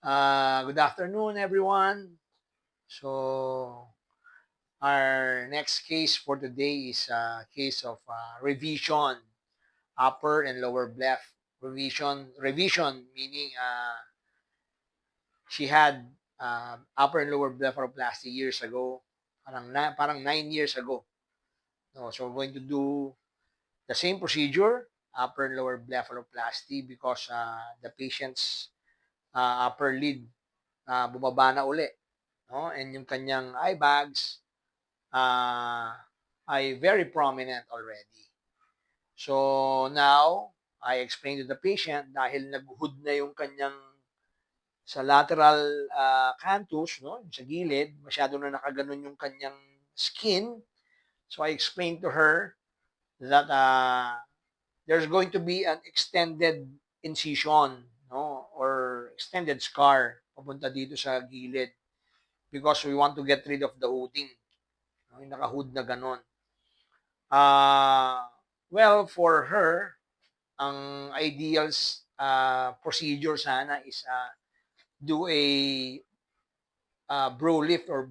Good afternoon, everyone. So, our next case for today is a case of revision, upper and lower left revision meaning she had upper and lower blepharoplasty years ago, parang 9 years ago. No, so we're going to do the same procedure, upper and lower blepharoplasty, because the patient's upper lid bumaba na uli. No? And yung kanyang eye bags ay very prominent already. So now, I explained to the patient dahil nag-hood na yung kanyang sa lateral canthus, no? Sa gilid, masyado na nakaganon yung kanyang skin. So I explained to her that there's going to be an extended incision, no? Or extended scar papunta dito sa gilid because we want to get rid of the hooding. No? Yung naka-hood na ganon. Well, for her, ang ideal procedure sana is do a brow lift or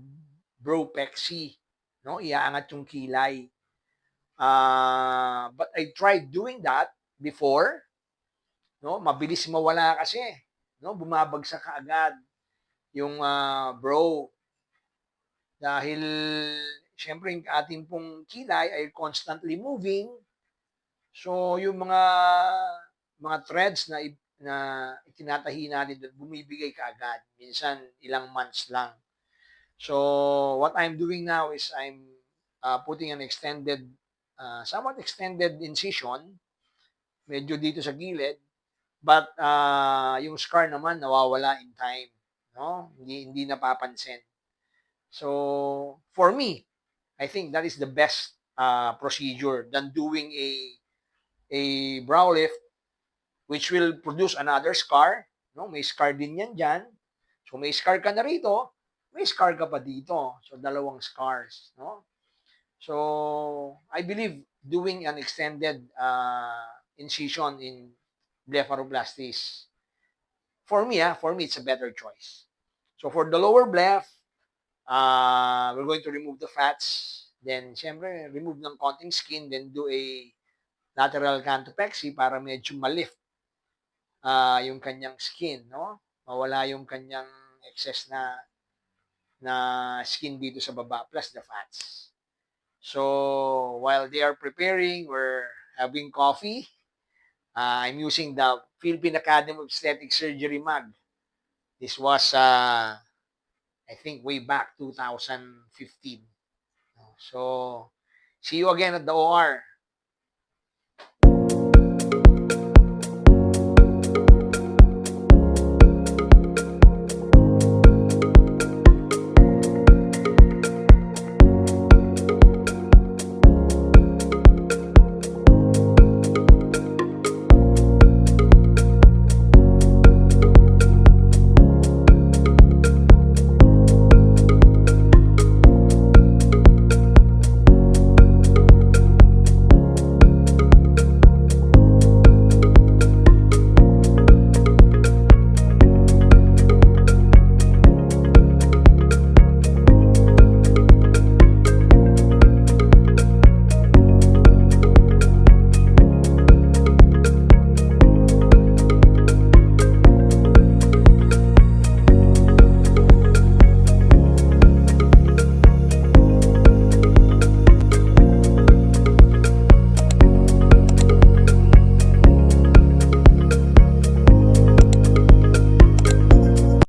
browpexy. No? Iaangat yung kilay. But I tried doing that before. No? Mabilis mawala kasi. No? Bumabagsak kaagad yung brow. Dahil, syempre, yung ating pong kilay ay constantly moving. So, yung mga threads na itinatahi natin doon, bumibigay kaagad. Minsan, ilang months lang. So, what I'm doing now is I'm putting an somewhat extended incision, medyo dito sa gilid, but yung scar naman nawawala in time. No? Hindi napapansin. So, for me, I think that is the best procedure than doing a brow lift which will produce another scar. No? May scar din yan dyan. So, may scar ka na rito, may scar ka pa dito. So, dalawang scars. No? So, I believe doing an extended incision in blepharoplasty is, for me, it's a better choice. So, for the lower bleph, we're going to remove the fats. Then, syempre, remove ng konting skin. Then, do a lateral canthopexy para medyo malift yung kanyang skin, no? Mawala yung kanyang excess na skin dito sa baba plus the fats. So, while they are preparing, we're having coffee. I'm using the Philippine Academy of Aesthetic Surgery mug. This was, I think, way back 2015. So, see you again at the OR.